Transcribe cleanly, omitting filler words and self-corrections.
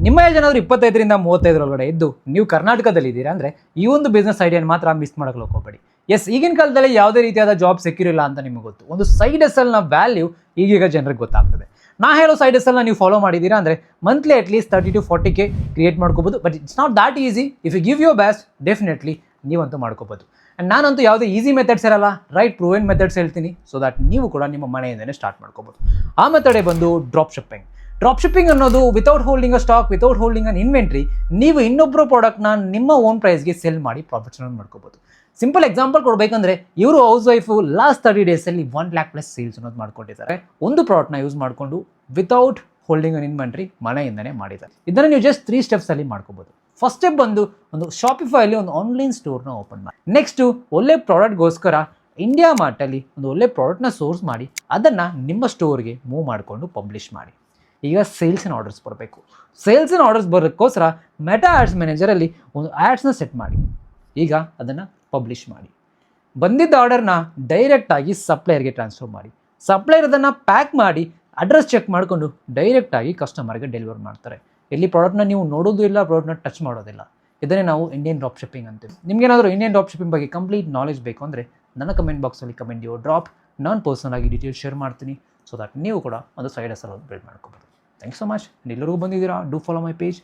ನಿಮ್ಮ ಏಜ್ ಏನಾದರೂ 25ರಿಂದ 35 ಒಳಗಡೆ ಇದ್ದು ನೀವು ಕರ್ನಾಟಕದಲ್ಲಿ ಇದ್ದೀರಾ ಅಂದರೆ ಈ ಒಂದು ಬಿಸ್ನೆಸ್ ಐಡಿಯಾನ ಮಾತ್ರ ಮಿಸ್ ಮಾಡೋಕೆ ಹೋಗಬೇಡಿ. ಎಸ್, ಈಗಿನ ಕಾಲದಲ್ಲಿ ಯಾವುದೇ ರೀತಿಯಾದ ಜಾಬ್ ಸೆಕ್ಯೂರ್ ಇಲ್ಲ ಅಂತ ನಿಮಗೆ ಗೊತ್ತು. ಒಂದು ಸೈಡ್ ಎಸಲ್ನ ವ್ಯಾಲ್ಯೂ ಈಗೀಗ ಜನರಿಗೆ ಗೊತ್ತಾಗ್ತದೆ. ನಾ ಹೇಳೋ ಸೈಡ್ ಎಸಲ್ನ ನೀವು ಫಾಲೋ ಮಾಡಿದ್ದೀರಾ ಅಂದರೆ monthly at least 30 to 40K create ಮಾಡ್ಕೋಬೋದು. But it's not that easy. If you give your best, definitely ನೀವಂತೂ ಮಾಡ್ಕೋಬೋದು. ಆ್ಯಂಡ್ ನಾನಂತೂ ಯಾವುದೇ ಈಸಿ ಮೆಥಡ್ಸ್ ಇರಲ್ಲ, ರೈಟ್ ಪ್ರೂವೆನ್ ಮೆಥಡ್ಸ್ ಹೇಳ್ತೀನಿ, ಸೊ ದಟ್ ನೀವು ಕೂಡ ನಿಮ್ಮ ಮನೆಯಿಂದನೇ ಸ್ಟಾರ್ಟ್ ಮಾಡ್ಕೋಬೋದು. ಆ ಮೆಥಡೇ ಬಂದು ಡ್ರಾಪ್ ಶಿಪ್ಪಿಂಗ್. ಡ್ರಾಪ್ ಶಿಪ್ಪಿಂಗ್ ಅನ್ನೋದು without holding a stock, without holding an inventory, ನೀವು ಇನ್ನೊಬ್ಬರು ಪ್ರಾಡಕ್ಟ್ನ ನಿಮ್ಮ ಓನ್ ಪ್ರೈಸ್ಗೆ ಸೆಲ್ ಮಾಡಿ ಪ್ರಾಫಿಟ್ಸ್ನ ಮಾಡ್ಕೋಬೋದು. ಸಿಂಪಲ್ ಎಕ್ಸಾಂಪಲ್ ಕೊಡಬೇಕಂದ್ರೆ ಇವರು ಹೌಸ್ ವೈಫು ಲಾಸ್ಟ್ 30 ಡೇಸಲ್ಲಿ 1 lakh ಪ್ಲಸ್ ಸೇಲ್ಸ್ ಅನ್ನೋದು ಮಾಡ್ಕೊಂಡಿದ್ದಾರೆ. ಒಂದು ಪ್ರಾಡಕ್ಟ್ನ ಯೂಸ್ ಮಾಡಿಕೊಂಡು ವಿತೌಟ್ ಹೋಲ್ಡಿಂಗ್ ಅನ್ ಇನ್ವೆಂಟ್ರಿ ಮನೆಯಿಂದನೇ ಮಾಡಿದ್ದಾರೆ. ಇದನ್ನು ನೀವು ಜಸ್ಟ್ 3 ಸ್ಟೆಪ್ಸಲ್ಲಿ ಮಾಡ್ಕೋಬೋದು. ಫಸ್ಟ್ ಸ್ಟೆಪ್ ಬಂದು ಒಂದು ಶಾಪಿಫೈಲಿ ಒಂದು ಆನ್ಲೈನ್ ಸ್ಟೋರ್ನ ಓಪನ್ ಮಾಡಿ. ನೆಕ್ಸ್ಟು ಒಳ್ಳೆ ಪ್ರಾಡಕ್ಟ್ಗೋಸ್ಕರ ಇಂಡಿಯಾ ಮಾರ್ಟಲ್ಲಿ ಒಂದು ಒಳ್ಳೆ ಪ್ರಾಡಕ್ಟ್ನ ಸೋರ್ಸ್ ಮಾಡಿ ಅದನ್ನು ನಿಮ್ಮ ಸ್ಟೋರ್ಗೆ ಮೂವ್ ಮಾಡಿಕೊಂಡು ಪಬ್ಲಿಷ್ ಮಾಡಿ. ಈಗ ಸೇಲ್ಸಿನ ಆರ್ಡರ್ಸ್ ಬರಬೇಕು. ಸೇಲ್ಸಿನ ಆರ್ಡರ್ಸ್ ಬರೋಕ್ಕೋಸ್ಕರ ಮೆಟಾ ಆ್ಯಡ್ಸ್ ಮ್ಯಾನೇಜರಲ್ಲಿ ಒಂದು ಆ್ಯಡ್ಸ್ನ ಸೆಟ್ ಮಾಡಿ. ಈಗ ಅದನ್ನು ಪಬ್ಲಿಷ್ ಮಾಡಿ. ಬಂದಿದ್ದ ಆರ್ಡರ್ನ ಡೈರೆಕ್ಟಾಗಿ ಸಪ್ಲೈಯರ್ಗೆ ಟ್ರಾನ್ಸ್ಫರ್ ಮಾಡಿ. ಸಪ್ಲೈಯರ್ ಅದನ್ನು ಪ್ಯಾಕ್ ಮಾಡಿ ಅಡ್ರೆಸ್ ಚೆಕ್ ಮಾಡಿಕೊಂಡು ಡೈರೆಕ್ಟಾಗಿ ಕಸ್ಟಮರ್ಗೆ ಡೆಲಿವರ್ ಮಾಡ್ತಾರೆ. ಇಲ್ಲಿ ಪ್ರಾಡಕ್ಟ್ನ ನೀವು ನೋಡೋದು ಇಲ್ಲ, ಪ್ರಾಡಕ್ಟ್ನ ಟಚ್ ಮಾಡೋದಿಲ್ಲ. ಇದನ್ನೇ ನಾವು ಇಂಡಿಯನ್ ಡ್ರಾಪ್ ಶಿಪ್ಪಿಂಗ್ ಅಂತೀವಿ. ನಿಮಗೇನಾದರೂ ಇಂಡಿಯನ್ ಡ್ರಾಪ್ ಶಿಪ್ಪಿಂಗ್ ಬಗ್ಗೆ ಕಂಪ್ಲೀಟ್ ನಾಲೆಜ್ ಬೇಕು ಅಂದರೆ ನನ್ನ ಕಮೆಂಟ್ ಬಾಕ್ಸಲ್ಲಿ ಕಮೆಂಟ್ ಯು ಡ್ರಾಪ್. ನಾನು ಪರ್ಸನಲ್ ಆಗಿ ಡೀಟೇಲ್ಸ್ ಶೇರ್ ಮಾಡ್ತೀನಿ, ಸೊ ದಟ್ ನೀವು ಕೂಡ ಒಂದು ಸೈಡ್ ಹಸಲ್ ಬಿಲ್ಡ್ ಮಾಡ್ಕೋಬೋದು. Thanks so much. ಎಲ್ಲರಿಗೂ ಬಂದಿದ್ದೀರಾ, ಡೂ ಫಾಲೋ ಮೈ ಪೇಜ್.